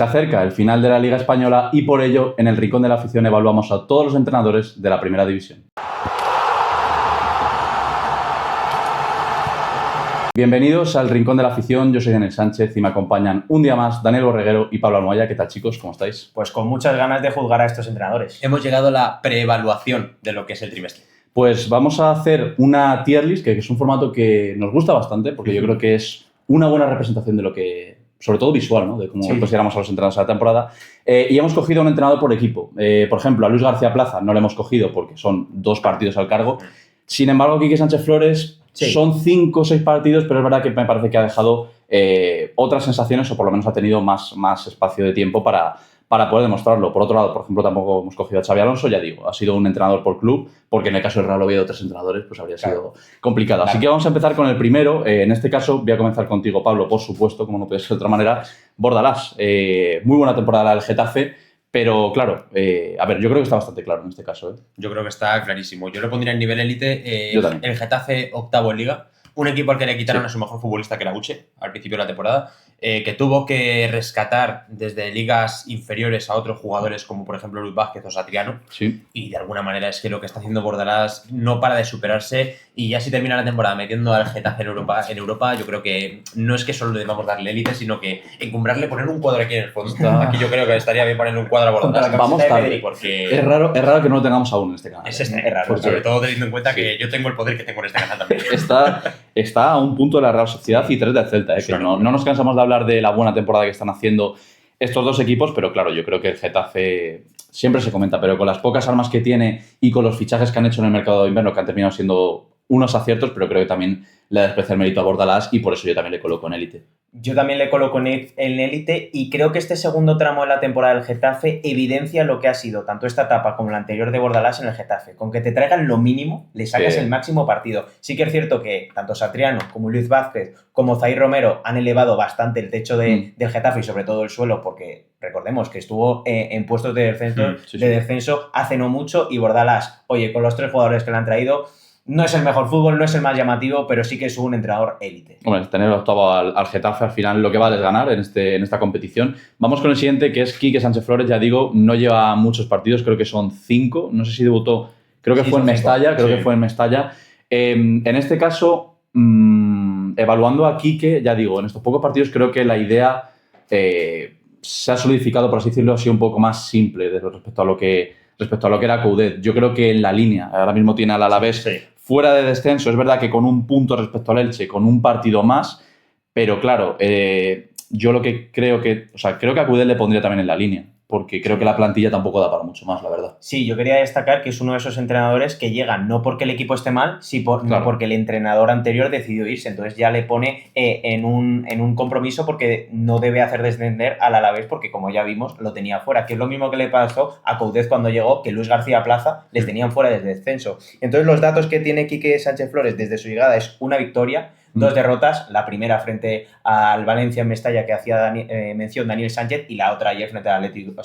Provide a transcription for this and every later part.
Se acerca el final de la Liga Española y por ello, en el Rincón de la Afición evaluamos a todos los entrenadores de la Primera División. Bienvenidos al Rincón de la Afición, yo soy Daniel Sánchez y me acompañan un día más Daniel Borreguero y Pablo Almohaya. ¿Qué tal, chicos? ¿Cómo estáis? Pues con muchas ganas de juzgar a estos entrenadores. Hemos llegado a la preevaluación de lo que es el trimestre. Pues vamos a hacer una tier list, que es un formato que nos gusta bastante, porque yo creo que es una buena representación de lo que, sobre todo visual, ¿no? De cómo consideramos a los entrenadores de la temporada. Y hemos cogido a un entrenador por equipo. Por ejemplo, a Luis García Plaza no le hemos cogido porque son 2 partidos al cargo. Sin embargo, Quique Sánchez Flores son 5 o 6 partidos, pero es verdad que me parece que ha dejado otras sensaciones, o por lo menos ha tenido más espacio de tiempo para poder demostrarlo. Por otro lado, por ejemplo, tampoco hemos cogido a Xabi Alonso, ya digo, ha sido un entrenador por club, porque en el caso del Real Oviedo 3 entrenadores, pues habría sido complicado. Así que vamos a empezar con el primero. En este caso voy a comenzar contigo, Pablo, por supuesto, como no puede ser de otra manera. Bordalás, muy buena temporada del Getafe, pero claro, a ver, yo creo que está bastante claro en este caso. Yo creo que está clarísimo. Yo lo pondría en nivel élite. Yo también. El Getafe, octavo en Liga. Un equipo al que le quitaron a su mejor futbolista, que era Uche, al principio de la temporada, que tuvo que rescatar desde ligas inferiores a otros jugadores como por ejemplo Luis Vázquez o Satriano. Sí. Y de alguna manera es que lo que está haciendo Bordalás no para de superarse, y ya si termina la temporada metiendo al Getafe en Europa, yo creo que no es que solo le debamos darle élite, sino que encumbrarle, poner un cuadro aquí en el fondo. Aquí yo creo que estaría bien ponerle un cuadro a Bordalás. Vamos tarde, porque es raro que no lo tengamos aún en este canal. es raro, Porque, sobre todo teniendo en cuenta que yo tengo el poder que tengo en este canal también. Está a un punto de la Real Sociedad y 3 del Celta, que no nos cansamos de hablar de la buena temporada que están haciendo estos 2 equipos, pero claro, yo creo que el Getafe siempre se comenta, pero con las pocas armas que tiene y con los fichajes que han hecho en el mercado de invierno, que han terminado siendo unos aciertos, pero creo que también le desprecia el mérito a Bordalás y por eso yo también le coloco en élite. Yo también le coloco en élite y creo que este segundo tramo de la temporada del Getafe evidencia lo que ha sido tanto esta etapa como la anterior de Bordalás en el Getafe. Con que te traigan lo mínimo, le sacas el máximo partido. Sí que es cierto que tanto Satriano como Luis Vázquez como Zaire Romero han elevado bastante el techo del Getafe y sobre todo el suelo, porque recordemos que estuvo en puestos de descenso hace no mucho, y Bordalás, oye, con los 3 jugadores que le han traído, no es el mejor fútbol, no es el más llamativo, pero sí que es un entrenador élite. Hombre, tener octavo al Getafe al final lo que vale es ganar en esta competición. Vamos con el siguiente, que es Quique Sánchez Flores. Ya digo, no lleva muchos partidos, creo que son 5. No sé si debutó, creo que fue en Mestalla, en este caso, evaluando a Quique, ya digo, en estos pocos partidos creo que la idea se ha solidificado, por así decirlo, así un poco más simple respecto a lo que era Coudet. Yo creo que en la línea, ahora mismo tiene al Alavés fuera de descenso. Es verdad que con un punto respecto al Elche, con un partido más, pero claro, yo lo que creo que a Coudet le pondría también en la línea, porque creo que la plantilla tampoco da para mucho más, la verdad. Sí, yo quería destacar que es uno de esos entrenadores que llegan no porque el equipo esté mal, no porque el entrenador anterior decidió irse. Entonces ya le pone en un compromiso, porque no debe hacer descender al Alavés, porque como ya vimos, lo tenía fuera. Que es lo mismo que le pasó a Coudet cuando llegó, que Luis García Plaza les tenían fuera desde descenso. Entonces los datos que tiene Quique Sánchez Flores desde su llegada es una victoria, 2 derrotas, la primera frente al Valencia en Mestalla, que hacía mención Daniel Sánchez, y la otra ayer frente al Atlético,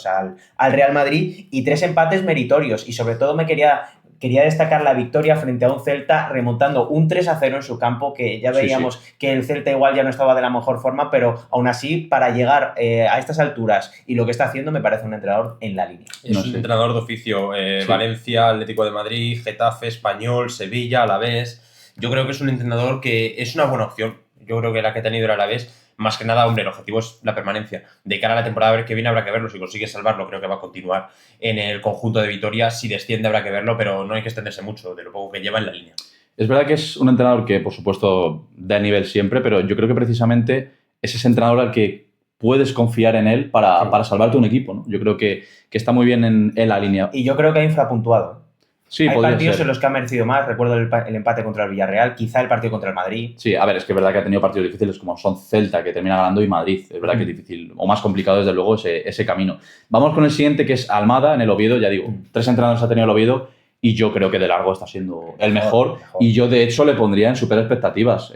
al Real Madrid, y 3 empates meritorios. Y sobre todo quería destacar la victoria frente a un Celta remontando un 3-0 en su campo, que ya veíamos que el Celta igual ya no estaba de la mejor forma, pero aún así, para llegar a estas alturas y lo que está haciendo, me parece un entrenador en la línea. Es un entrenador de oficio. Valencia, Atlético de Madrid, Getafe, Español, Sevilla, Alavés. Yo creo que es un entrenador que es una buena opción. Yo creo que la que ha tenido el Alavés, más que nada, hombre, el objetivo es la permanencia. De cara a la temporada que viene habrá que verlo. Si consigue salvarlo, creo que va a continuar en el conjunto de Vitoria. Si desciende habrá que verlo, pero no hay que extenderse mucho de lo poco que lleva en la línea. Es verdad que es un entrenador que, por supuesto, da nivel siempre, pero yo creo que precisamente es ese entrenador al que puedes confiar en él para salvarte un equipo, ¿no? Yo creo que está muy bien en la línea. Y yo creo que ha infrapuntuado. Sí, hay partidos en los que ha merecido más. Recuerdo el empate contra el Villarreal, quizá el partido contra el Madrid. Sí, a ver, es que es verdad que ha tenido partidos difíciles como son Celta, que termina ganando, y Madrid. Es verdad que es difícil, o más complicado desde luego, ese camino. Vamos con el siguiente, que es Almada en el Oviedo. Ya digo, 3 entrenadores ha tenido el Oviedo y yo creo que de largo está siendo el mejor. Y yo de hecho le pondría en super expectativas.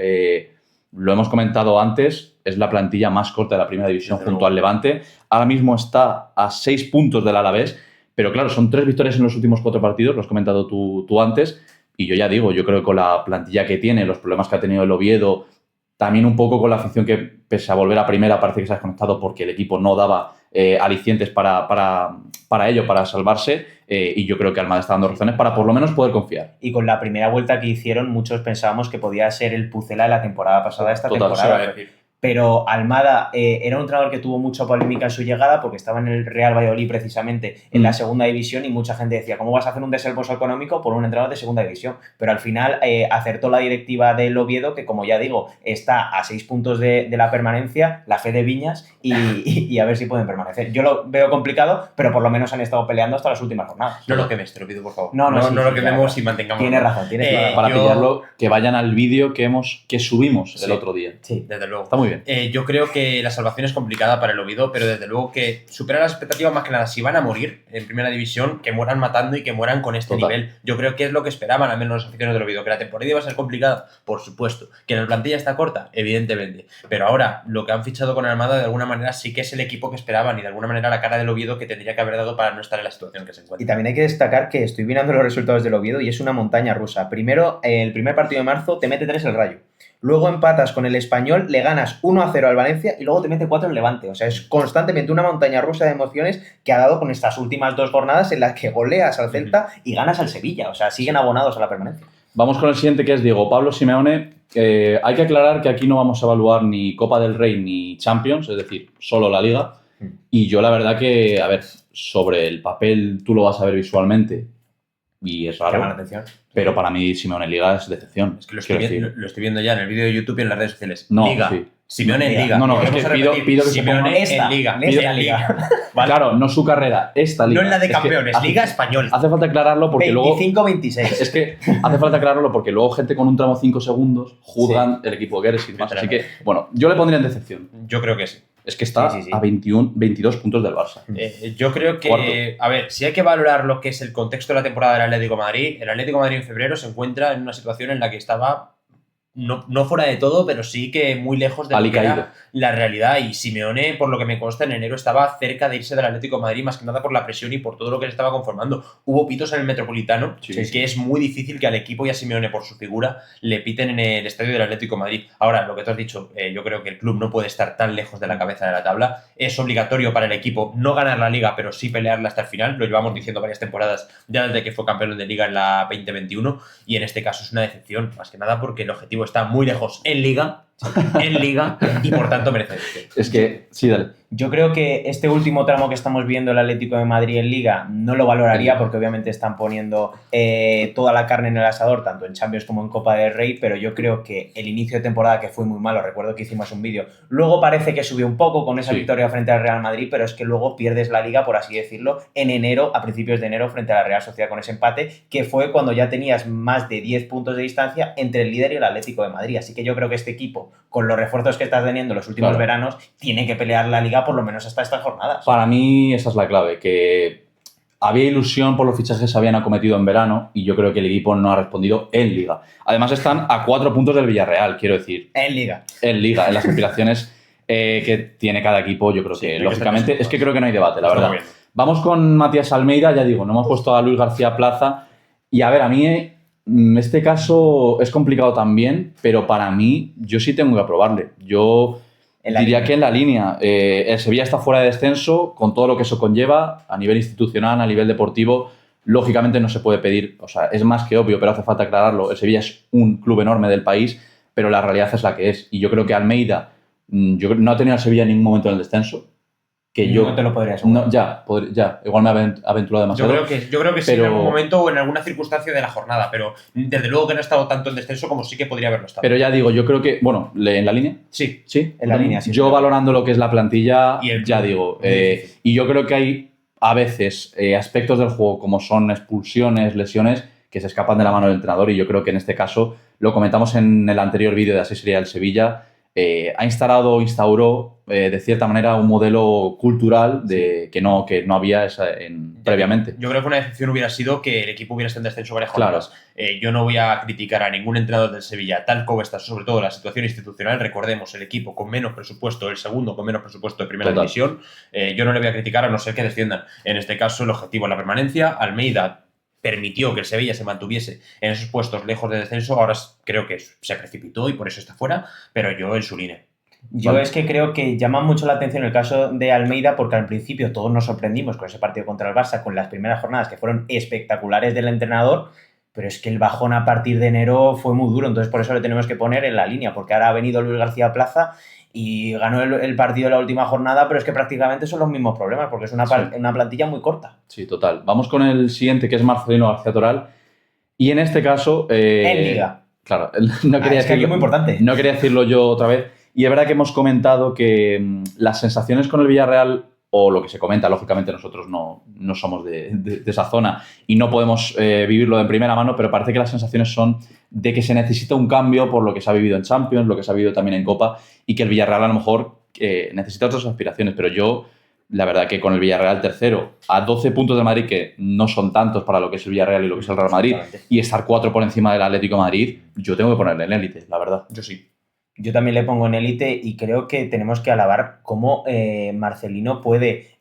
Lo hemos comentado antes, es la plantilla más corta de la Primera División junto al Levante. Ahora mismo está a 6 puntos del Alavés. Pero claro, son 3 victorias en los últimos 4 partidos, lo has comentado tú antes, y yo ya digo, yo creo que con la plantilla que tiene, los problemas que ha tenido el Oviedo, también un poco con la afición que, pese a volver a primera, parece que se ha desconectado porque el equipo no daba alicientes para ello, para salvarse, y yo creo que Almada está dando razones para por lo menos poder confiar. Y con la primera vuelta que hicieron, muchos pensábamos que podía ser el Pucela de la temporada pasada, esta temporada. Pero Almada era un entrenador que tuvo mucha polémica en su llegada porque estaba en el Real Valladolid precisamente en la segunda división y mucha gente decía, ¿cómo vas a hacer un desembolso económico por un entrenador de segunda división? Pero al final acertó la directiva del Oviedo, que como ya digo, está a 6 puntos de la permanencia, la fe de Viñas, y a ver si pueden permanecer. Yo lo veo complicado, pero por lo menos han estado peleando hasta las últimas jornadas. No lo quemes, te lo pido, por favor. No lo quememos y mantengamos. Tienes razón, para pillarlo, que vayan al vídeo que subimos el otro día. Sí, desde luego. Está muy bien. Yo creo que la salvación es complicada para el Oviedo, pero desde luego que supera las expectativas más que nada. Si van a morir en primera división, que mueran matando y que mueran con este nivel. Yo creo que es lo que esperaban, al menos los aficionados del Oviedo. Que la temporada iba a ser complicada, por supuesto. Que la plantilla está corta, evidentemente. Pero ahora, lo que han fichado con Almada, de alguna manera, sí que es el equipo que esperaban y de alguna manera la cara del Oviedo que tendría que haber dado para no estar en la situación que se encuentra. Y también hay que destacar que estoy mirando los resultados del Oviedo y es una montaña rusa. Primero, el primer partido de marzo te mete 3 el Rayo. Luego empatas con el Español, le ganas 1-0 al Valencia y luego te mete 4 el Levante. O sea, es constantemente una montaña rusa de emociones que ha dado con estas últimas 2 jornadas en las que goleas al Celta y ganas al Sevilla. O sea, siguen abonados a la permanencia. Vamos con el siguiente, que es Diego Pablo Simeone. Hay que aclarar que aquí no vamos a evaluar ni Copa del Rey ni Champions, es decir, solo la Liga. Y yo la verdad que, a ver, sobre el papel tú lo vas a ver visualmente y es raro. Llama la atención. Pero para mí Simeone en Liga es decepción. Es que lo estoy viendo ya en el vídeo de YouTube y en las redes sociales. No, Liga. sí. Simeone en Liga. No, es que pido que Simeone se en Liga. Esta Liga. ¿Vale? Claro, no su carrera, esta Liga. No en la de campeones, Liga Española. Hace falta aclararlo porque 25-26. Es que hace falta aclararlo porque luego gente con un tramo 5 segundos juzgan el equipo que eres y demás. Así que, bueno, yo le pondría en decepción. Yo creo que sí. Es que está a 22 puntos del Barça. Yo creo que, Cuarto. a ver, si hay que valorar lo que es el contexto de la temporada del Atlético de Madrid, el Atlético de Madrid en febrero se encuentra en una situación en la que estaba no fuera de todo, pero sí que muy lejos de lo que era la realidad. Y Simeone, por lo que me consta, en enero estaba cerca de irse del Atlético de Madrid, más que nada por la presión y por todo lo que se estaba conformando. Hubo pitos en el Metropolitano, que es muy difícil que al equipo y a Simeone, por su figura, le piten en el estadio del Atlético de Madrid. Ahora, lo que tú has dicho, yo creo que el club no puede estar tan lejos de la cabeza de la tabla. Es obligatorio para el equipo no ganar la Liga, pero sí pelearla hasta el final. Lo llevamos diciendo varias temporadas, ya desde que fue campeón de Liga en la 2021, y en este caso es una decepción, más que nada porque el objetivo está muy lejos en Liga, y por tanto merece. Es que, sí, dale. Yo creo que este último tramo que estamos viendo el Atlético de Madrid en Liga no lo valoraría porque obviamente están poniendo toda la carne en el asador, tanto en Champions como en Copa del Rey, pero yo creo que el inicio de temporada, que fue muy malo, recuerdo que hicimos un vídeo, luego parece que subió un poco con esa victoria frente al Real Madrid, pero es que luego pierdes la Liga, por así decirlo, en enero, a principios de enero, frente a la Real Sociedad con ese empate, que fue cuando ya tenías más de 10 puntos de distancia entre el líder y el Atlético de Madrid. Así que yo creo que este equipo, con los refuerzos que está teniendo los últimos veranos, tiene que pelear la Liga por lo menos hasta estas jornadas. Para mí esa es la clave, que había ilusión por los fichajes que se habían acometido en verano y yo creo que el equipo no ha respondido en Liga. Además están a 4 puntos del Villarreal, quiero decir. En Liga. En Liga, en las aspiraciones que tiene cada equipo, yo creo que lógicamente es que creo que no hay debate, la verdad. Vamos con Matías Almeida, ya digo, no hemos puesto a Luis García Plaza y a ver, a mí este caso es complicado también, pero para mí yo sí tengo que aprobarle. Yo diría que en la línea. El Sevilla está fuera de descenso, con todo lo que eso conlleva, a nivel institucional, a nivel deportivo, lógicamente no se puede pedir, o sea, es más que obvio, pero hace falta aclararlo, el Sevilla es un club enorme del país, pero la realidad es la que es. Y yo creo que Almeida no ha tenido al Sevilla en ningún momento en el descenso. Que yo no te lo podría asegurar. No, ya, igual me he aventurado demasiado. Yo creo que sí, en algún momento o en alguna circunstancia de la jornada, pero desde luego que no ha estado tanto en descenso como sí que podría haberlo estado. Pero ya digo, yo creo que, bueno, ¿en la línea? Sí, en la línea, sí. Yo valorando lo que es la plantilla, y ya digo, y yo creo que hay a veces aspectos del juego como son expulsiones, lesiones, que se escapan de la mano del entrenador y yo creo que en este caso, lo comentamos en el anterior vídeo de Así sería el Sevilla, instauró de cierta manera un modelo cultural que no había previamente. Yo creo que una decepción hubiera sido que el equipo hubiera estado en descenso varias jornadas. Yo no voy a criticar a ningún entrenador del Sevilla, tal como está, sobre todo la situación institucional. Recordemos, el equipo con menos presupuesto, el segundo con menos presupuesto de primera división. Yo no le voy a criticar a no ser que desciendan. En este caso, el objetivo es la permanencia. Almeida permitió que el Sevilla se mantuviese en esos puestos lejos de descenso. Ahora creo que se precipitó y por eso está fuera, pero yo en su línea. Yo es que creo que llama mucho la atención el caso de Almeida porque al principio todos nos sorprendimos con ese partido contra el Barça, con las primeras jornadas que fueron espectaculares del entrenador, pero es que el bajón a partir de enero fue muy duro, entonces por eso le tenemos que poner en la línea, porque ahora ha venido Luis García Plaza y ganó el partido en la última jornada, pero es que prácticamente son los mismos problemas, porque es una plantilla muy corta. Sí, total. Vamos con el siguiente, que es Marcelino García Toral, y en este caso... En Liga. Claro, no quería es que aquí es muy importante. No quería decirlo yo otra vez. Y es verdad que hemos comentado que las sensaciones con el Villarreal, o lo que se comenta, lógicamente nosotros no somos de esa zona y no podemos vivirlo en primera mano, pero parece que las sensaciones son de que se necesita un cambio por lo que se ha vivido en Champions, lo que se ha vivido también en Copa, y que el Villarreal a lo mejor necesita otras aspiraciones. Pero yo, la verdad que con el Villarreal tercero, a 12 puntos de Madrid, que no son tantos para lo que es el Villarreal y lo que es el Real Madrid, y estar 4 por encima del Atlético de Madrid, yo tengo que ponerle en élite, la verdad. Yo sí. Yo también le pongo en élite y creo que tenemos que alabar cómo Marcelino puede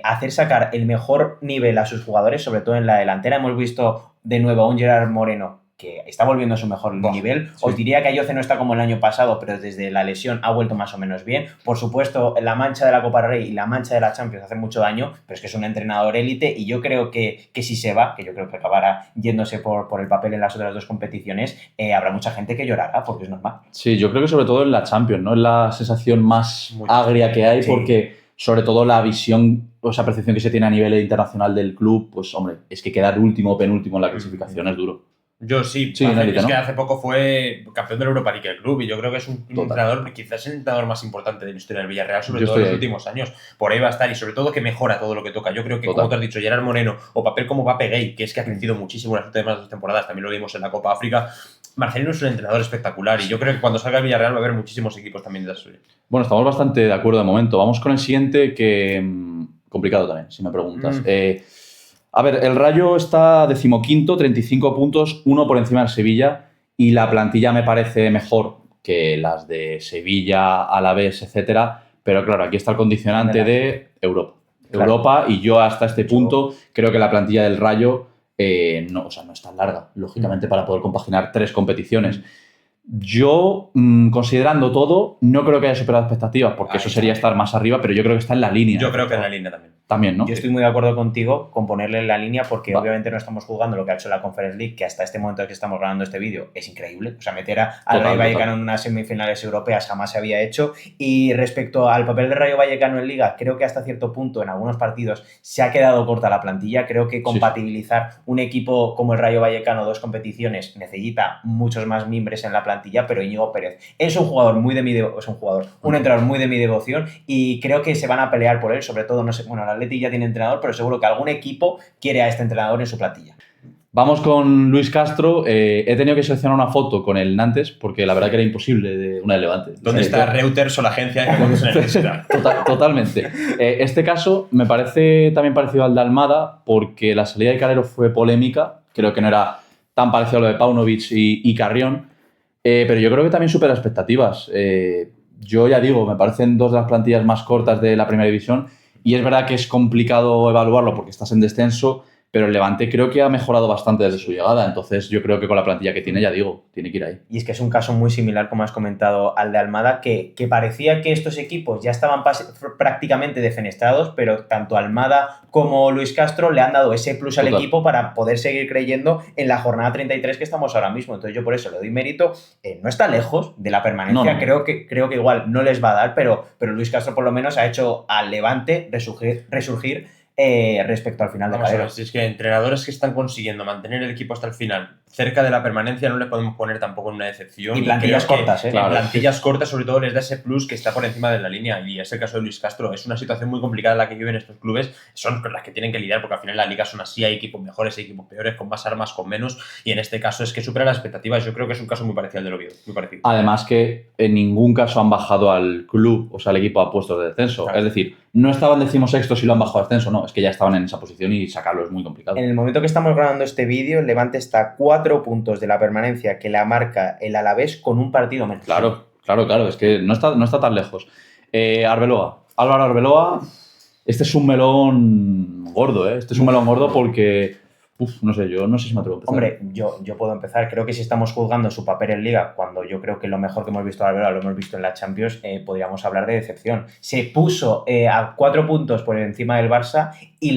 hacer sacar el mejor nivel a sus jugadores, sobre todo en la delantera. Hemos visto de nuevo a un Gerard Moreno que está volviendo a su mejor nivel. Sí. Os diría que Ayoce no está como el año pasado, pero desde la lesión ha vuelto más o menos bien. Por supuesto, la mancha de la Copa del Rey y la mancha de la Champions hace mucho daño, pero es que es un entrenador élite y yo creo que si se va, que yo creo que acabará yéndose por el papel en las otras dos competiciones, habrá mucha gente que llorará, porque es normal. Sí, yo creo que sobre todo en la Champions, ¿no? Es la sensación más agria que hay, sí. Porque sobre todo la visión o esa percepción que se tiene a nivel internacional del club, pues hombre, es que quedar último o penúltimo en la clasificación es duro. Yo sí, es que hace poco fue campeón del Europa League el club y yo creo que es un entrenador, quizás el entrenador más importante de la historia del Villarreal, sobre todo en los últimos años. Por ahí va a estar y sobre todo que mejora todo lo que toca. Yo creo que, como te has dicho, Gerard Moreno o papel como Pape Gay, que es que ha crecido muchísimo en las últimas 2 temporadas, también lo vimos en la Copa África. Marcelino es un entrenador espectacular y yo creo que cuando salga el Villarreal va a haber muchísimos equipos también de la suya. Bueno, estamos bastante de acuerdo de momento. Vamos con el siguiente, que complicado también, si me preguntas. A ver, el Rayo está 15º, 35 puntos, 1 por encima del Sevilla, y la plantilla me parece mejor que las de Sevilla, Alavés, etcétera, pero claro, aquí está el condicionante de Europa. Claro. Europa, y yo hasta este punto creo que la plantilla del Rayo no es tan larga, lógicamente, para poder compaginar 3 competiciones. Yo, considerando todo, no creo que haya superado expectativas, porque eso sería estar más arriba, pero yo creo que está en la línea. Yo creo que en la línea también, ¿no? Yo estoy muy de acuerdo contigo con ponerle en la línea porque obviamente no estamos jugando lo que ha hecho la Conference League, que hasta este momento que estamos grabando este vídeo es increíble. O sea, meter al Rayo Vallecano en unas semifinales europeas jamás se había hecho. Y respecto al papel de Rayo Vallecano en Liga, creo que hasta cierto punto en algunos partidos se ha quedado corta la plantilla. Creo que compatibilizar un equipo como el Rayo Vallecano, 2 competiciones, necesita muchos más mimbres en la plantilla, pero Íñigo Pérez es un jugador muy de mi un entrenador muy de mi devoción y creo que se van a pelear por él, sobre todo, no sé, bueno, el Atleti ya tiene entrenador, pero seguro que algún equipo quiere a este entrenador en su plantilla. Vamos con Luis Castro. He tenido que seleccionar una foto con el Nantes porque la verdad que era imposible de una de Levante. ¿Dónde está Reuters o la agencia cuando se necesita? Totalmente. Este caso me parece también parecido al de Almada porque la salida de Calero fue polémica. Creo que no era tan parecido a lo de Paunovic y Carrión, pero yo creo que también supera expectativas. Yo ya digo, me parecen 2 de las plantillas más cortas de la primera división. Y es verdad que es complicado evaluarlo porque estás en descenso, pero el Levante creo que ha mejorado bastante desde su llegada. Entonces yo creo que con la plantilla que tiene, ya digo, tiene que ir ahí. Y es que es un caso muy similar, como has comentado, al de Almada, que parecía que estos equipos ya estaban prácticamente defenestrados, pero tanto Almada como Luis Castro le han dado ese plus al equipo para poder seguir creyendo en la jornada 33 que estamos ahora mismo. Entonces yo por eso le doy mérito. No está lejos de la permanencia. No. Creo que igual no les va a dar, pero Luis Castro por lo menos ha hecho al Levante resurgir respecto al final de Calero. Si es que entrenadores que están consiguiendo mantener el equipo hasta el final cerca de la permanencia no le podemos poner tampoco en una decepción. Y plantillas cortas, claro. Plantillas cortas sobre todo les da ese plus que está por encima de la línea y es el caso de Luis Castro. Es una situación muy complicada la que viven estos clubes, son las que tienen que lidiar porque al final la liga son así, hay equipos mejores, hay equipos peores, con más armas, con menos, y en este caso es que supera las expectativas. Yo creo que es un caso muy parecido al del Oviedo, muy parecido. Además que en ningún caso han bajado al club, o sea, al equipo a puestos de descenso. Claro. Es decir, no estaban 16º y lo han bajado a descenso, no, es que ya estaban en esa posición y sacarlo es muy complicado. En el momento que estamos grabando este vídeo, el Levante está a 4 puntos de la permanencia que la marca el Alavés con un partido menos. Claro, es que no está tan lejos. Álvaro Arbeloa, este es un melón gordo, Este es un melón gordo porque No sé, yo no sé si me atrevo a empezar. Hombre, yo puedo empezar. Creo que si estamos juzgando su papel en Liga, cuando yo creo que lo mejor que hemos visto de Arbeloa lo hemos visto en la Champions, podríamos hablar de decepción. Se puso a 4 puntos por encima del Barça y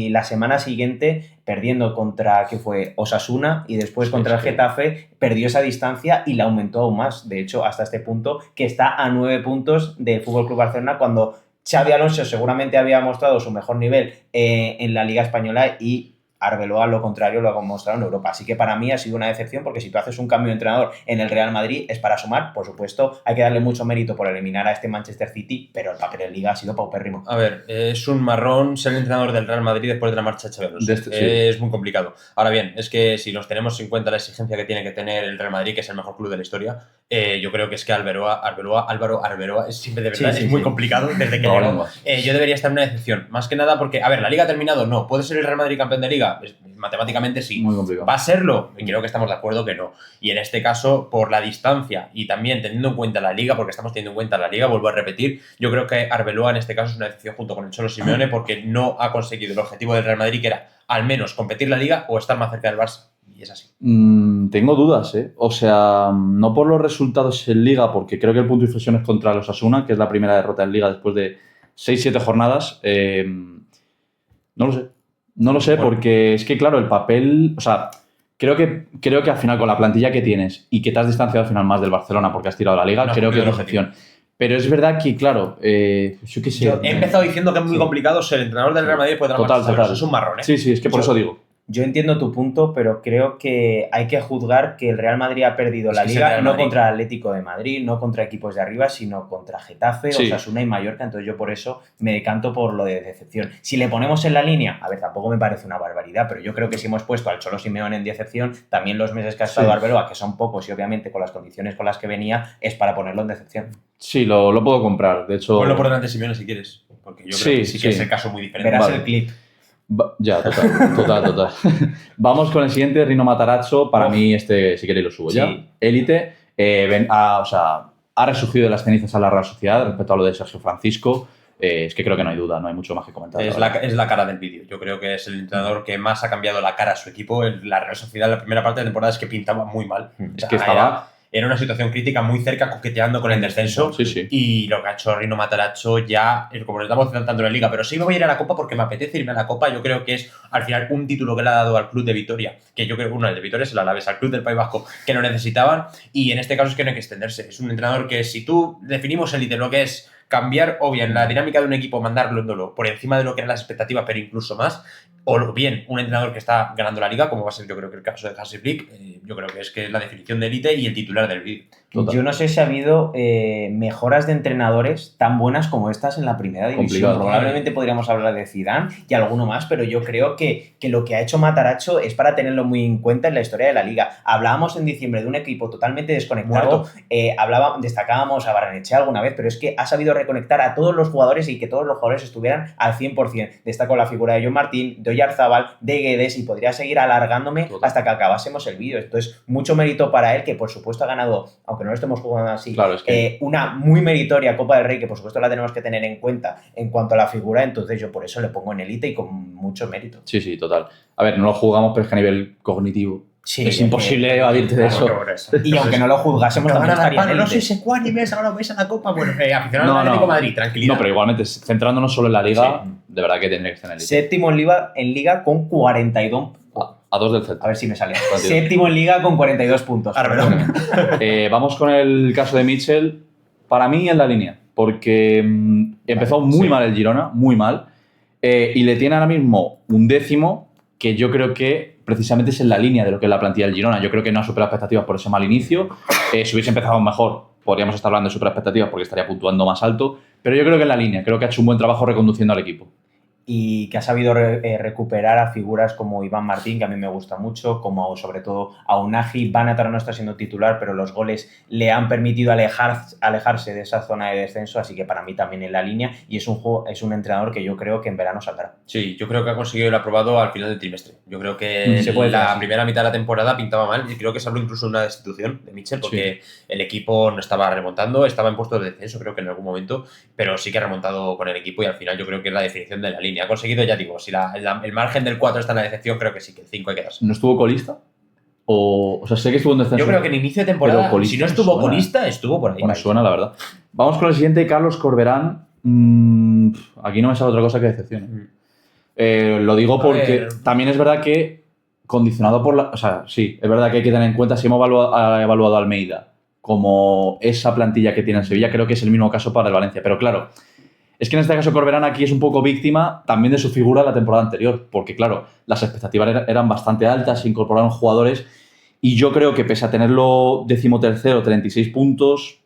la semana siguiente, perdiendo contra, ¿qué fue? Osasuna, y después contra el Getafe, perdió esa distancia y la aumentó aún más. De hecho, hasta este punto, que está a 9 puntos del FC Barcelona, cuando Xabi Alonso seguramente había mostrado su mejor nivel en la Liga Española y Arbeloa, lo contrario, lo ha mostrado en Europa. Así que para mí ha sido una decepción, porque si tú haces un cambio de entrenador en el Real Madrid es para sumar. Por supuesto, hay que darle mucho mérito por eliminar a este Manchester City, pero el papel en Liga ha sido paupérrimo. A ver, es un marrón ser el entrenador del Real Madrid después de la marcha de Xabi Alonso. Es muy complicado. Ahora bien, es que si nos tenemos en cuenta la exigencia que tiene que tener el Real Madrid, que es el mejor club de la historia, yo creo que es que Álvaro Arbeloa es siempre de verdad, es muy complicado desde que llegó. Yo debería estar en una decepción. Más que nada porque, a ver, ¿la Liga ha terminado? No. ¿Puede ser el Real Madrid campeón de Liga? Matemáticamente sí. Muy complicado. ¿Va a serlo? Y creo que estamos de acuerdo que no. Y en este caso, por la distancia y también teniendo en cuenta la Liga, porque estamos teniendo en cuenta la Liga, vuelvo a repetir, yo creo que Arbeloa en este caso es una decepción junto con el Cholo Simeone, porque no ha conseguido el objetivo del Real Madrid, que era al menos competir la Liga o estar más cerca del Barça. Y es así. Tengo dudas, ¿eh? O sea, no por los resultados en Liga, porque creo que el punto de inflexión es contra los Osasuna, que es la primera derrota en Liga después de 6-7 jornadas. No lo sé. No lo sé, porque es que, claro, el papel... O sea, creo que al final, con la plantilla que tienes y que te has distanciado al final más del Barcelona porque has tirado la Liga, creo que es decepción. Pero es verdad que, claro, yo qué sé... Yo he empezado diciendo que es muy complicado ser entrenador del Real Madrid después de la marcha de Xabi Alonso. Es un marrón, ¿eh? Sí, es que por eso digo. Yo entiendo tu punto, pero creo que hay que juzgar que el Real Madrid ha perdido la Liga no contra el Atlético de Madrid, no contra equipos de arriba, sino contra Getafe, Osasuna y Mallorca. Entonces yo por eso me decanto por lo de decepción. Si le ponemos en la línea, a ver, tampoco me parece una barbaridad, pero yo creo que si hemos puesto al Cholo Simeone en decepción, también los meses que ha estado Arbeloa, que son pocos y obviamente con las condiciones con las que venía, es para ponerlo en decepción. Sí, lo puedo comprar. De hecho... Ponlo por delante de Simeone si quieres, porque yo creo que sí que es el caso muy diferente. Verás el clip. Ya, total. Vamos con el siguiente, Rino Matarazzo. Para mí, si queréis lo subo ya. Élite. Ha resurgido de las cenizas a la Real Sociedad respecto a lo de Sergio Francisco. Es que creo que no hay duda, no hay mucho más que comentar. Es la cara del vídeo. Yo creo que es el entrenador que más ha cambiado la cara a su equipo. La Real Sociedad en la primera parte de la temporada es que pintaba muy mal. Es que estaba... Era una situación crítica, muy cerca, coqueteando con el descenso. Sí. Y lo que ha hecho Rino Matarazzo ya, como lo estamos tratando en la Liga, pero sí me voy a ir a la Copa porque me apetece irme a la Copa. Yo creo que es, al final, un título que le ha dado al club de Vitoria, que yo creo que el de Vitoria es el Alavés, al club del País Vasco, que lo necesitaban. Y en este caso es que no hay que extenderse. Es un entrenador que, si tú definimos élite, lo que es cambiar, o bien la dinámica de un equipo, mandarlo por encima de lo que eran las expectativas, pero incluso más, o bien un entrenador que está ganando la Liga, como va a ser yo creo que el caso de Hansi Flick, yo creo que es la definición de élite y el titular del vídeo. Yo no sé si ha habido mejoras de entrenadores tan buenas como estas en la primera división. Probablemente podríamos hablar de Zidane y alguno más, pero yo creo que lo que ha hecho Matarazzo es para tenerlo muy en cuenta en la historia de la Liga. Hablábamos en diciembre de un equipo totalmente desconectado, destacábamos a Barrenechea alguna vez, pero es que ha sabido reconectar a todos los jugadores y que todos los jugadores estuvieran al 100%. Destaco la figura de John Martín, de Oyarzábal, de Guedes, y podría seguir alargándome hasta que acabásemos el vídeo. Entonces, mucho mérito para él, que por supuesto ha ganado, aunque no lo estemos jugando así, una muy meritoria Copa del Rey, que por supuesto la tenemos que tener en cuenta en cuanto a la figura. Entonces yo por eso le pongo en élite y con mucho mérito. Sí, total. A ver, no lo jugamos, pero es que a nivel cognitivo es imposible evadirte de eso. Y aunque no lo juzgásemos, también estaría en élite. No sois ecuánimes, ahora vais a la Copa. Bueno, aficionado al Atlético de Madrid, tranquilidad. No, pero igualmente, centrándonos solo en la Liga, de verdad que tendría que estar en élite. Séptimo en Liga con 42 a 2 del Celta. A ver si me sale. Séptimo en Liga con 42 puntos. Vamos con el caso de Mitchell. Para mí en la línea, porque empezó muy mal el Girona, muy mal, y le tiene ahora mismo un 10º, que yo creo que precisamente es en la línea de lo que es la plantilla del Girona. Yo creo que no ha superado expectativas por ese mal inicio. Si hubiese empezado mejor, podríamos estar hablando de super expectativas porque estaría puntuando más alto, pero yo creo que en la línea, creo que ha hecho un buen trabajo reconduciendo al equipo. Y que ha sabido recuperar a figuras como Iván Martín, que a mí me gusta mucho, como sobre todo a Unagi. Banatar no está siendo titular, pero los goles le han permitido alejarse de esa zona de descenso, así que para mí también en la línea, y es un entrenador que yo creo que en verano saldrá. Sí, yo creo que ha conseguido el aprobado al final del trimestre. Yo creo que la primera mitad de la temporada pintaba mal, y creo que se habló incluso de una destitución de Mitchell, porque el equipo no estaba remontando, estaba en puesto de descenso creo que en algún momento, pero sí que ha remontado con el equipo, y al final yo creo que es la definición de la línea. línea. Ha conseguido, ya digo, si el margen del 4 está en la decepción, creo que sí, que el 5 hay que darse. ¿No estuvo colista? O sea, sé que estuvo en descenso. Yo creo que en inicio de temporada, colista, si no estuvo colista, estuvo por ahí. Me suena, la verdad. Vamos con el siguiente, Carlos Corberán. Aquí no me sale otra cosa que decepción. Lo digo porque también es verdad que condicionado por la... O sea, sí, es verdad que hay que tener en cuenta si hemos evaluado a Almeida como esa plantilla que tiene en Sevilla, creo que es el mismo caso para el Valencia. Pero claro, es que en este caso Corberán aquí es un poco víctima también de su figura la temporada anterior, porque claro, las expectativas eran bastante altas, se incorporaron jugadores y yo creo que pese a tenerlo 13º, 36 puntos...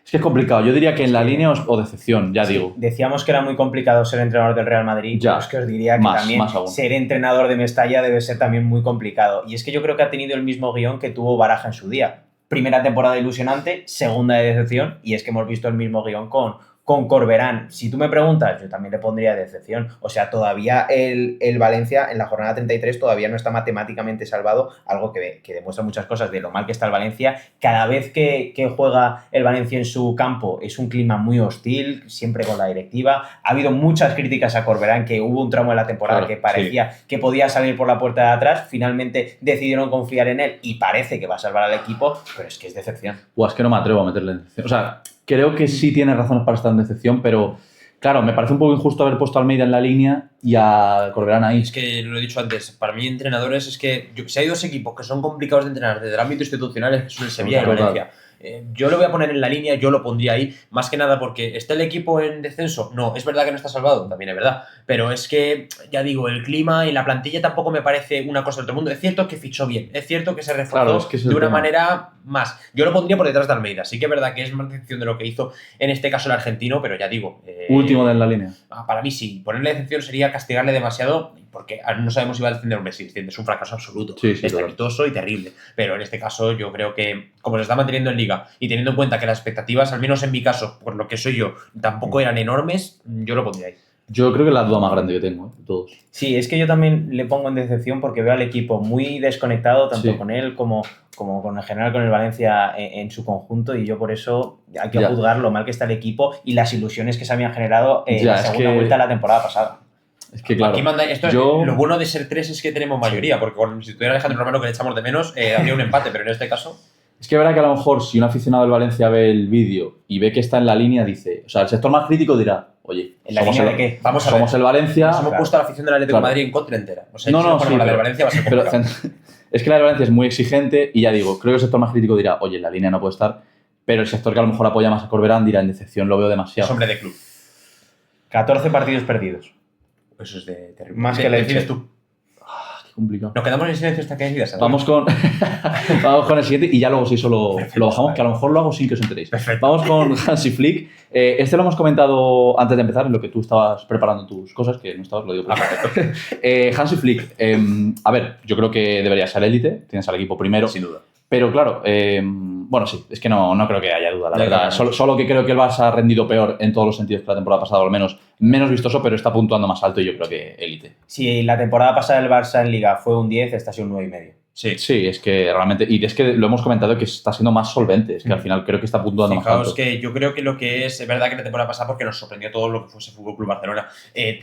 Es que es complicado. Yo diría que en la línea o decepción, ya digo. Decíamos que era muy complicado ser entrenador del Real Madrid. Ya. Pues que os diría que también ser entrenador de Mestalla debe ser también muy complicado. Y es que yo creo que ha tenido el mismo guión que tuvo Baraja en su día. Primera temporada ilusionante, segunda de decepción, y es que hemos visto el mismo guión con Corberán. Si tú me preguntas, yo también le pondría decepción. O sea, todavía el Valencia en la jornada 33 todavía no está matemáticamente salvado, algo que demuestra muchas cosas de lo mal que está el Valencia. Cada vez que juega el Valencia en su campo es un clima muy hostil, siempre con la directiva. Ha habido muchas críticas a Corberán, que hubo un tramo de la temporada que parecía que podía salir por la puerta de atrás. Finalmente decidieron confiar en él y parece que va a salvar al equipo, pero es que es decepción. Es que no me atrevo a meterle en decepción. O sea, creo que sí tiene razones para estar en decepción, pero claro, me parece un poco injusto haber puesto a Almeida en la línea y a Corberán ahí. Es que lo he dicho antes, para mí entrenadores es que si hay dos equipos que son complicados de entrenar desde el ámbito institucional es que son el Sevilla y el Valencia. Yo lo voy a poner en la línea, yo lo pondría ahí, más que nada porque ¿está el equipo en descenso? No, es verdad que no está salvado, también es verdad, pero es que, ya digo, el clima y la plantilla tampoco me parece una cosa del otro mundo. Es cierto que fichó bien, es cierto que se reforzó de una manera más. Yo lo pondría por detrás de Almeida, sí que es verdad que es más decepción de lo que hizo en este caso el argentino, pero ya digo... último de la línea. Para mí sí, ponerle decepción sería castigarle demasiado, porque no sabemos si va a descender un Messi, es un fracaso absoluto, estrepitoso y terrible, pero en este caso yo creo que, como se está manteniendo en Liga y teniendo en cuenta que las expectativas, al menos en mi caso, por lo que soy yo, tampoco eran enormes, yo lo pondría ahí. Yo creo que es la duda más grande que tengo, de todos. Sí, es que yo también le pongo en decepción porque veo al equipo muy desconectado, tanto con él como con en general con el Valencia en su conjunto, y yo por eso hay que juzgar lo mal que está el equipo y las ilusiones que se habían generado en la segunda vuelta de la temporada pasada. Es que claro, lo bueno de ser 3 es que tenemos mayoría, porque si tuviera Alejandro Romero que le echamos de menos, habría un empate, pero en este caso... Es que verá que a lo mejor si un aficionado del Valencia ve el vídeo y ve que está en la línea, dice... O sea, el sector más crítico dirá, oye, ¿en la línea de qué? Vamos a ver. Somos el Valencia... Nos hemos puesto a la afición del Atlético de Madrid en contra entera. O sea, la del Valencia va a ser complicado. Es que la del Valencia es muy exigente y ya digo, creo que el sector más crítico dirá, oye, en la línea no puede estar, pero el sector que a lo mejor apoya más a Corberán dirá, en decepción lo veo demasiado. Es hombre de club. 14 partidos perdidos. Eso es de terrible. Más que le decides tú. Qué complicado. Nos quedamos en silencio hasta que decidas. Vamos con el siguiente y ya luego sí solo lo bajamos, que a lo mejor lo hago sin que os enteréis. Perfecto. Vamos con Hansi Flick. Este lo hemos comentado antes de empezar, en lo que tú estabas preparando tus cosas, que no estabas, lo digo. Hansi Flick, a ver, yo creo que debería ser élite, tienes al equipo primero. Sin duda. Pero claro, bueno, sí, es que no creo que haya duda, la verdad. Solo que creo que el Barça ha rendido peor en todos los sentidos que la temporada pasada, o al menos menos vistoso, pero está puntuando más alto y yo creo que élite. Si la temporada pasada el Barça en Liga fue un 10, esta ha sido un 9,5. Sí, es que realmente, y es que lo hemos comentado que está siendo más solvente, es que al final creo que está puntuando más alto. Fijaos que yo creo que lo que es verdad que la temporada pasada, porque nos sorprendió todo lo que fuese Fútbol Club Barcelona,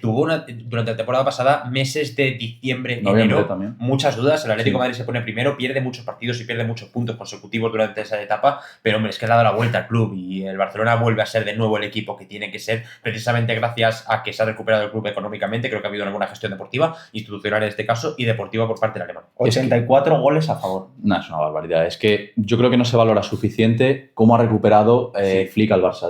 tuvo durante la temporada pasada meses de diciembre, enero, también. Muchas dudas. El Atlético de Madrid se pone primero, pierde muchos partidos y pierde muchos puntos consecutivos durante esa etapa, pero hombre, es que le ha dado la vuelta al club y el Barcelona vuelve a ser de nuevo el equipo que tiene que ser, precisamente gracias a que se ha recuperado el club económicamente. Creo que ha habido una buena gestión deportiva, institucional en este caso, y deportiva por parte del alemán. 84 goles a favor. No, es una barbaridad. Es que yo creo que no se valora suficiente cómo ha recuperado Flick al Barça.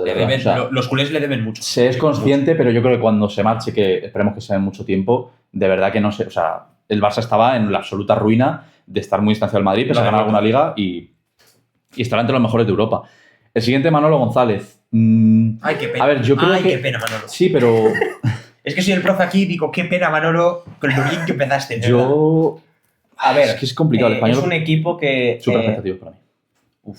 Los culés le deben mucho. Se es consciente, pero yo creo que cuando se marche, que esperemos que sea en mucho tiempo, de verdad que no sé. O sea, el Barça estaba en la absoluta ruina de estar muy distanciado del Madrid, pese a ganar alguna liga y estar entre los mejores de Europa. El siguiente, Manolo González. Ay, qué pena. A ver, yo creo qué pena, Manolo. Sí, pero... Es que soy el profe aquí y digo, qué pena, Manolo, con lo bien que empezaste. A ver, es que es complicado el español. Es un equipo que... Súper expectativo para mí.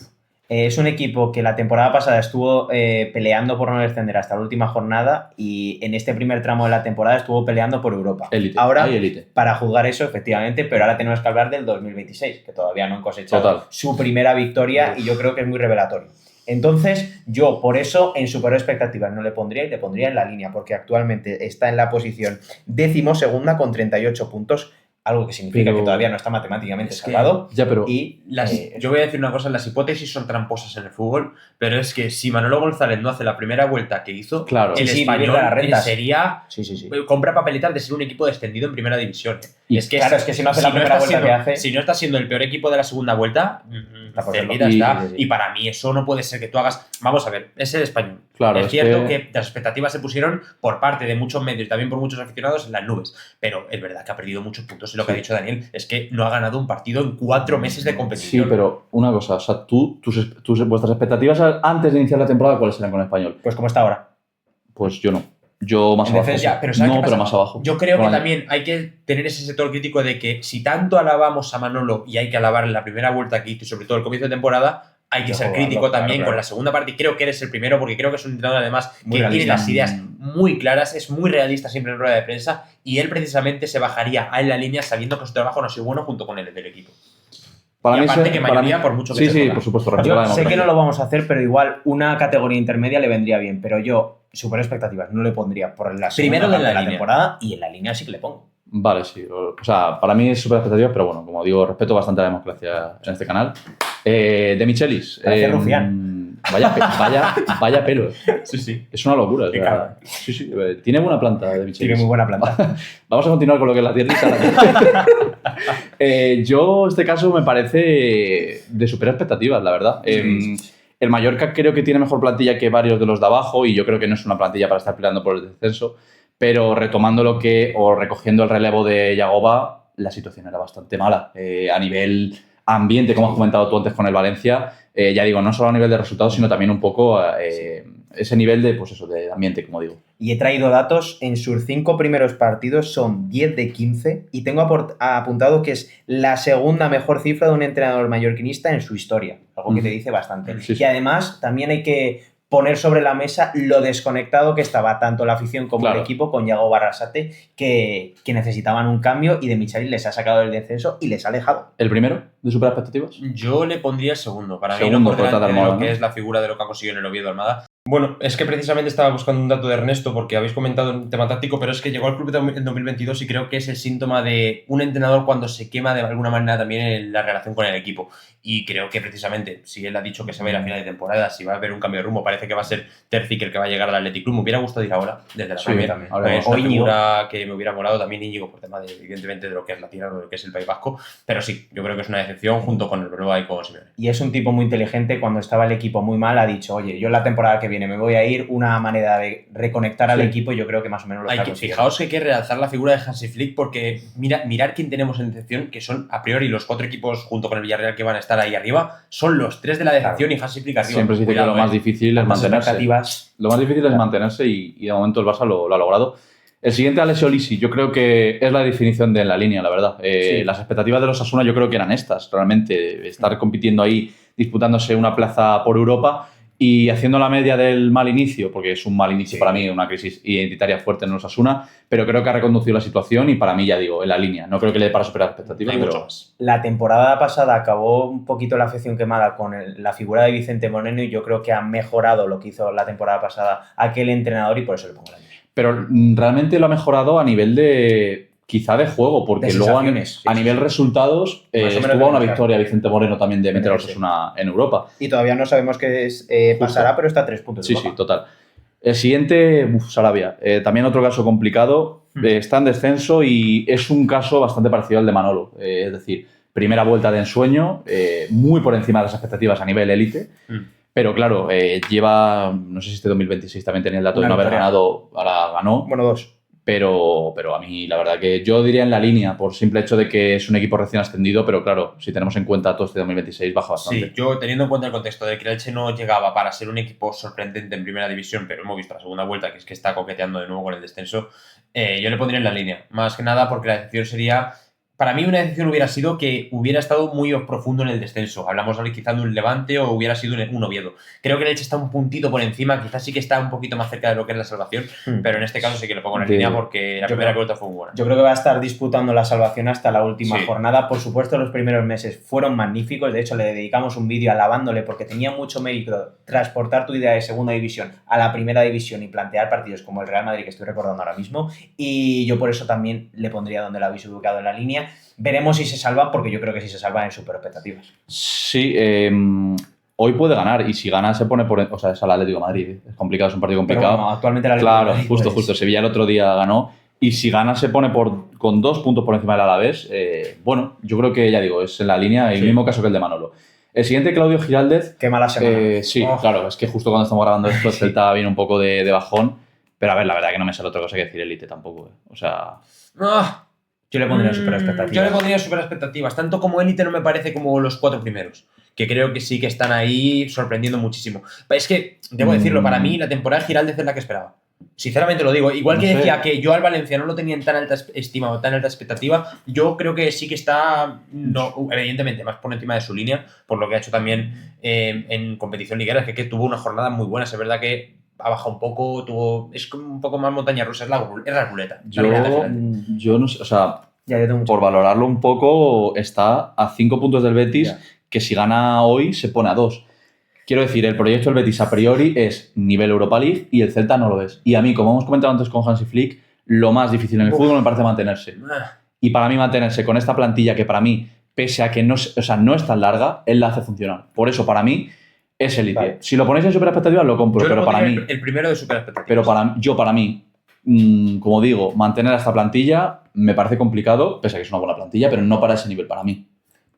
Es un equipo que la temporada pasada estuvo peleando por no descender hasta la última jornada y en este primer tramo de la temporada estuvo peleando por Europa. Élite. Ahora, élite. Para juzgar eso, efectivamente, pero ahora tenemos que hablar del 2026, que todavía no han cosechado su primera victoria y yo creo que es muy revelatorio. Entonces, yo por eso en superior expectativas no le pondría y le pondría en la línea, porque actualmente está en la posición 12ª con 38 puntos, algo que significa que todavía no está matemáticamente salvado. Ya, pero yo voy a decir una cosa, las hipótesis son tramposas en el fútbol, pero es que si Manolo González no hace la primera vuelta que hizo, claro, el Español sería sí. compra papeletas de ser un equipo descendido en primera división. Y es que si no hace la primera vuelta que hace... Si no está siendo el peor equipo de la segunda vuelta, y para mí eso no puede ser que tú hagas... Vamos a ver, es el Español. Claro, es cierto que las expectativas se pusieron por parte de muchos medios y también por muchos aficionados en las nubes, pero es verdad que ha perdido muchos puntos y lo que ha dicho Daniel es que no ha ganado un partido en 4 meses de competición. Sí, pero una cosa, o sea, vuestras expectativas antes de iniciar la temporada, ¿cuáles eran con el Español? Pues como está ahora. Pues yo no. Yo más abajo. Pero más abajo. Yo creo que también hay que tener ese sector crítico de que si tanto alabamos a Manolo y hay que alabar la primera vuelta que hizo y sobre todo el comienzo de temporada, hay que ser crítico también con la segunda parte, y creo que eres el primero porque creo que es un entrenador además que tiene las ideas muy claras, es muy realista siempre en rueda de prensa y él precisamente se bajaría en la línea sabiendo que su trabajo no ha sido bueno junto con el del equipo. Para y mí aparte que mayoría por mucho que sí, por supuesto. Yo sé que no lo vamos a hacer, pero igual una categoría intermedia le vendría bien, pero yo super expectativas no le pondría por la primero de la temporada y en la línea sí que le pongo. Vale, sí. O sea, para mí es súper expectativa, pero bueno, como digo, respeto bastante a la democracia en este canal. De Michelis. Rufián. Vaya pelo. Sí. Es una locura. O sea, sí. Tiene buena planta de Michelis. Tiene muy buena planta. Vamos a continuar con lo que es la tier list. Yo, este caso, me parece de súper expectativas, la verdad. El Mallorca creo que tiene mejor plantilla que varios de los de abajo y yo creo que no es una plantilla para estar peleando por el descenso. Pero retomando recogiendo el relevo de Yagoba, la situación era bastante mala. A nivel ambiente, como has comentado tú antes con el Valencia, ya digo, no solo a nivel de resultados, sino también un poco ese nivel de, pues eso, de ambiente, como digo. Y he traído datos, en sus 5 primeros partidos son 10 de 15 y tengo apuntado que es la segunda mejor cifra de un entrenador mallorquinista en su historia, algo que te dice bastante. Sí. Y además también hay que poner sobre la mesa lo desconectado que estaba tanto la afición como el equipo con Yago Barrasate, que necesitaban un cambio y de Michelis les ha sacado del descenso y les ha alejado. ¿El primero de super expectativas? Yo le pondría el segundo. Para mí no por delante de lo que es la figura de lo que ha conseguido en el Oviedo Almada. Bueno, es que precisamente estaba buscando un dato de Ernesto porque habéis comentado un tema táctico, pero es que llegó al club en 2022 y creo que es el síntoma de un entrenador cuando se quema de alguna manera también en la relación con el equipo. Y creo que precisamente, si él ha dicho que se va a ir a final de temporada, si va a haber un cambio de rumbo, parece que va a ser Terzic el que va a llegar al Athletic Club. Me hubiera gustado ir ahora, desde la Premier. Es una figura que me hubiera molado también Íñigo, por tema de, evidentemente, de lo que es la tierra, de lo que es el País Vasco. Pero sí, yo creo que es una decepción junto con el Brenoa y con Simeone. Y es un tipo muy inteligente. Cuando estaba el equipo muy mal, ha dicho, oye, yo la temporada que viene me voy a ir, una manera de reconectar al equipo, y yo creo que más o menos lo está consiguiendo. Fijaos que hay que realzar la figura de Hansi Flick porque mirar quién tenemos en decepción, que son a priori los 4 equipos junto con el Villarreal que van a estar ahí arriba, son los 3 de la decepción y Hansi Flick arriba. Siempre se dice que lo más difícil es mantenerse. Lo más difícil es mantenerse y de momento el Barça lo ha logrado. El siguiente, Alessio Lisi, yo creo que es la definición de la línea, la verdad. Las expectativas de los Osasuna yo creo que eran estas, realmente, estar compitiendo ahí, disputándose una plaza por Europa y haciendo la media del mal inicio, porque es un mal inicio para mí, una crisis identitaria fuerte en los Osasuna, pero creo que ha reconducido la situación y para mí, ya digo, en la línea. No creo que le dé para superar expectativas, pero... La temporada pasada acabó un poquito la afición quemada con la figura de Vicente Moreno y yo creo que ha mejorado lo que hizo la temporada pasada aquel entrenador y por eso le pongo la línea. Pero realmente lo ha mejorado a nivel de... quizá de juego, porque luego a nivel resultados estuvo a una victoria Vicente Moreno también de meter a Osasuna en Europa. Y todavía no sabemos qué pasará, pero está a 3 puntos. Sí, total. El siguiente, Sarabia. También otro caso complicado. Está en descenso y es un caso bastante parecido al de Manolo. Es decir, primera vuelta de ensueño, muy por encima de las expectativas a nivel élite. Pero claro, lleva, no sé si este 2026 también tenía el dato de no haber ganado, ahora ganó. Bueno, 2. Pero a mí, la verdad que yo diría en la línea, por simple hecho de que es un equipo recién ascendido, pero claro, si tenemos en cuenta todo este 2026, baja bastante. Sí, yo teniendo en cuenta el contexto de que el Elche no llegaba para ser un equipo sorprendente en primera división, pero hemos visto la segunda vuelta, que es que está coqueteando de nuevo con el descenso, yo le pondría en la línea. Más que nada porque la decepción sería Para mí una decepción hubiera sido que hubiera estado muy profundo en el descenso. Hablamos ahora quizá de un Levante o hubiera sido un Oviedo. Creo que el Elche está un puntito por encima, quizás sí que está un poquito más cerca de lo que es la salvación, pero en este caso sí que le pongo en la línea porque la primera pelota fue muy buena. Yo creo que va a estar disputando la salvación hasta la última jornada. Por supuesto, los primeros meses fueron magníficos. De hecho, le dedicamos un vídeo alabándole porque tenía mucho mérito transportar tu idea de segunda división a la primera división y plantear partidos como el Real Madrid, que estoy recordando ahora mismo. Y yo por eso también le pondría donde la habéis ubicado en la línea. Veremos si se salva, porque yo creo que si se salva en súper expectativas. Sí, hoy puede ganar y si gana se pone por... O sea, es al Atlético de Madrid. Es complicado, es un partido complicado. Pero bueno, actualmente el Atlético de Madrid, justo. Sevilla el otro día ganó y si gana se pone con 2 puntos por encima del Alavés. Bueno, yo creo que, ya digo, es en la línea, el mismo caso que el de Manolo. El siguiente, Claudio Giraldez. Qué mala semana. Sí, claro, es que justo cuando estamos grabando esto el Celta viene un poco de bajón. Pero a ver, la verdad que no me sale otra cosa que decir Elite tampoco. O sea... Yo le pondría super expectativas. Yo le pondría super expectativas. Tanto como Elite no me parece como los 4 primeros. Que creo que sí que están ahí sorprendiendo muchísimo. Es que, debo decirlo, para mí la temporada de Giraldez es la que esperaba. Sinceramente lo digo. Igual que decía que yo al Valencia no lo tenía en tan alta estima o tan alta expectativa, yo creo que sí que está, evidentemente, más por encima de su línea, por lo que ha hecho también en competición liguera, que tuvo una jornada muy buena. Es verdad que ha bajado un poco, es como un poco más montaña rusa, es la ruleta. Yo no sé, o sea, por valorarlo un poco, está a 5 puntos del Betis, que si gana hoy se pone a 2. Quiero decir, el proyecto del Betis a priori es nivel Europa League y el Celta no lo es. Y a mí, como hemos comentado antes con Hansi Flick, lo más difícil en el fútbol me parece mantenerse. Y para mí mantenerse con esta plantilla que para mí, pese a que no es tan larga, él la hace funcionar. Por eso, para mí, es Elite. Vale. Si lo ponéis en super expectativa, lo compro. Pero para mí, el primero de super expectativa. Pero para mí, como digo, mantener a esta plantilla me parece complicado, pese a que es una buena plantilla, pero no para ese nivel para mí.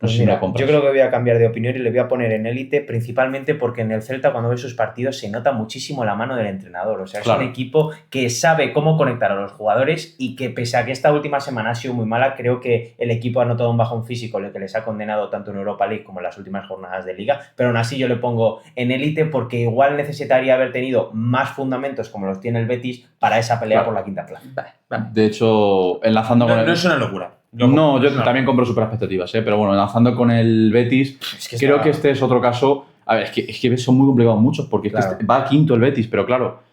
No sé si me compras. Yo creo que voy a cambiar de opinión y le voy a poner en Elite, principalmente porque en el Celta, cuando ves sus partidos, se nota muchísimo la mano del entrenador. O sea, es un equipo que sabe cómo conectar a los jugadores y que, pese a que esta última semana ha sido muy mala, creo que el equipo ha notado un bajón físico, lo que les ha condenado tanto en Europa League como en las últimas jornadas de Liga. Pero aún así yo le pongo en Elite porque igual necesitaría haber tenido más fundamentos como los tiene el Betis para esa pelea por la quinta plaza. De hecho, enlazando con el... No es una locura. No, yo también compro super expectativas, pero bueno, lanzando con el Betis, creo que este es otro caso. A ver, es que son muy complicados muchos, porque es que va a quinto el Betis, pero claro,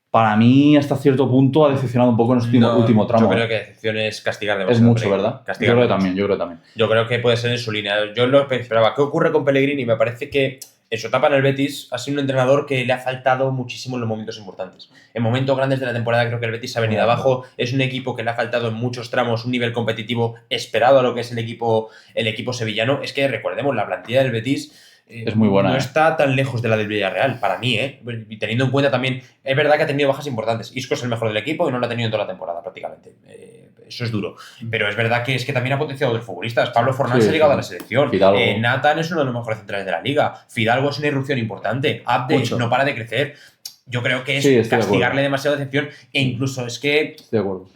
para mí hasta cierto punto ha decepcionado un poco en su último tramo. Yo creo que decepción es castigar demasiado. Es mucho, ¿verdad? Yo creo que también. Yo creo que puede ser en su línea. Yo lo esperaba. ¿Qué ocurre con Pellegrini? Me parece que en su etapa en el Betis ha sido un entrenador que le ha faltado muchísimo en los momentos importantes. En momentos grandes de la temporada creo que el Betis ha venido abajo. Es un equipo que le ha faltado en muchos tramos un nivel competitivo esperado a lo que es el equipo sevillano. Es que recordemos, la plantilla del Betis es muy buena. No está tan lejos de la del Villarreal, para mí, y teniendo en cuenta también, es verdad que ha tenido bajas importantes. Isco es el mejor del equipo y no lo ha tenido en toda la temporada prácticamente. Eso es duro. Pero es verdad que también ha potenciado a otros futbolistas. Pablo Fornals ha llegado a la selección. Nathan es uno de los mejores centrales de la liga. Fidalgo es una irrupción importante. Abde no para de crecer. Yo creo que es castigarle demasiado decepción e incluso es que... Estoy de acuerdo.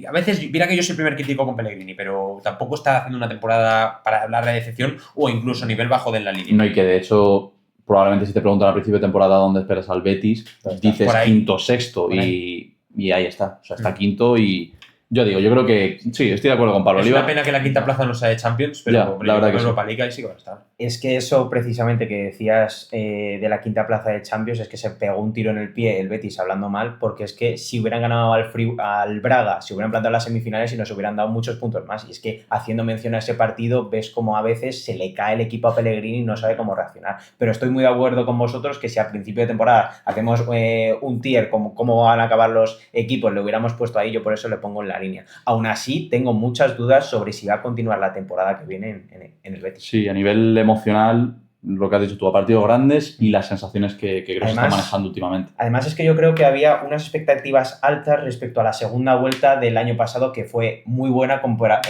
A veces, mira que yo soy el primer crítico con Pellegrini, pero tampoco está haciendo una temporada para hablar de decepción o incluso a nivel bajo de la línea. No, y que de hecho, probablemente si te preguntan al principio de temporada dónde esperas al Betis, dices quinto, sexto y ahí está. O sea, está quinto y... Yo creo que sí, estoy de acuerdo con Pablo. Es una pena que la quinta plaza no sea de Champions, pero la verdad que Europa League ahí sí que va a estar. Es que eso precisamente que decías de la quinta plaza de Champions es que se pegó un tiro en el pie el Betis hablando mal, porque es que si hubieran ganado al Braga, si hubieran plantado las semifinales y nos hubieran dado muchos puntos más. Y es que haciendo mención a ese partido ves como a veces se le cae el equipo a Pellegrini y no sabe cómo reaccionar. Pero estoy muy de acuerdo con vosotros que si a principio de temporada hacemos un tier como cómo van a acabar los equipos, le hubiéramos puesto ahí, yo por eso le pongo en la línea. Aún así, tengo muchas dudas sobre si va a continuar la temporada que viene en el Betis. Sí, a nivel emocional, lo que has dicho tú, a partidos grandes y las sensaciones que creo que se están manejando últimamente. Además, es que yo creo que había unas expectativas altas respecto a la segunda vuelta del año pasado, que fue muy buena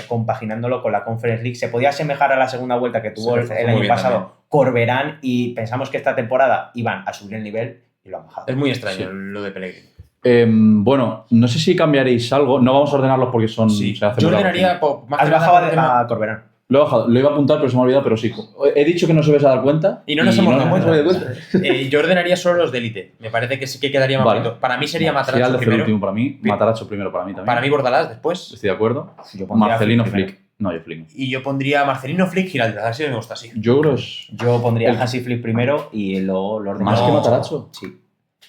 compaginándolo con la Conference League. Se podía asemejar a la segunda vuelta que tuvo el año pasado Corberán y pensamos que esta temporada iban a subir el nivel y lo han bajado. Es muy extraño lo de Pellegrini. Bueno, no sé si cambiaréis algo. No vamos a ordenarlos porque son... Sí. Yo ordenaría... Has bajado a Corberán. Lo he bajado, lo iba a apuntar pero se me ha olvidado, pero sí. He dicho que no se vais a dar cuenta. Y no nos hemos dado cuenta. Yo ordenaría solo los de Elite. Me parece que sí que quedaría más bonito. Para mí sería Matarazzo primero. Último para mí. Matarazzo primero para mí también. Para mí Bordalás después. Estoy de acuerdo. Marcelino Flick. No, yo Flick no. Y yo pondría Marcelino, Flick, Giraldez. Así me gusta así. Yo creo es... Yo pondría Hansi Flick primero y luego los demás. ¿Más que Matarazzo? Sí.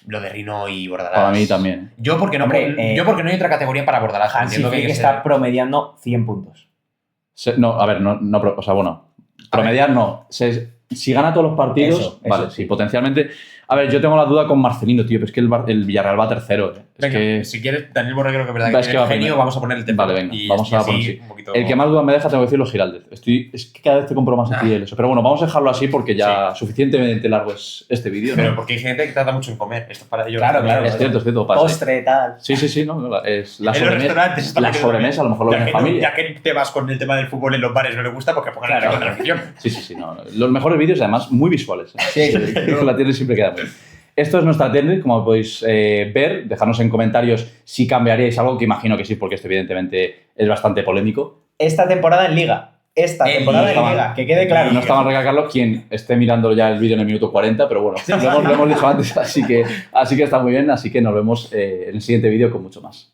Lo de Rino y Bordalás. Para mí también. Yo porque no, Hombre, yo porque no hay otra categoría para Bordalás. Hansi Entiendo que hay Flick que está ser- promediando 100 puntos. No, a ver, o sea, bueno, promediar no. Si gana todos los partidos, Eso, vale, sí. sí, potencialmente. A ver, yo tengo la duda con Marcelino, tío, pero es que el Villarreal va tercero. Es Venga, que si quieres, Daniel Borreguero, que es verdad Es que que es va genio, primero. vamos a poner el tercero. Vale, venga, Y- vamos y a así, poner sí. un poquito- El que más duda me deja, tengo que decirlo, Giraldez. Es que cada vez te compro más a ti el eso. Pero bueno, vamos a dejarlo así porque ya suficientemente largo es este vídeo, ¿no? Pero porque hay gente que trata mucho en comer. Esto es para ellos. Claro, claro. Es cierto, pasa. Postre, tal. Sí, no, es la En los restaurantes. esto La me queda sobremesa, a lo mejor lo ya ven en que no- familia. Ya que te vas con el tema del fútbol en los bares, no le gusta, porque pongan Claro. el tema de la afición. Sí, no. Los mejores vídeos, además, muy visuales. Sí. La tienda siempre queda muy bien. Esto es nuestra tienda, como podéis ver. Dejadnos en comentarios si cambiaríais algo, que imagino que sí, porque esto evidentemente es bastante polémico. Esta temporada en Liga. Esta En temporada Liga. en Liga. Que quede claro. No está mal recalcarlo quien esté mirando ya el vídeo en el minuto 40, pero bueno, lo hemos dicho antes, así que está muy bien. Así que nos vemos en el siguiente vídeo con mucho más.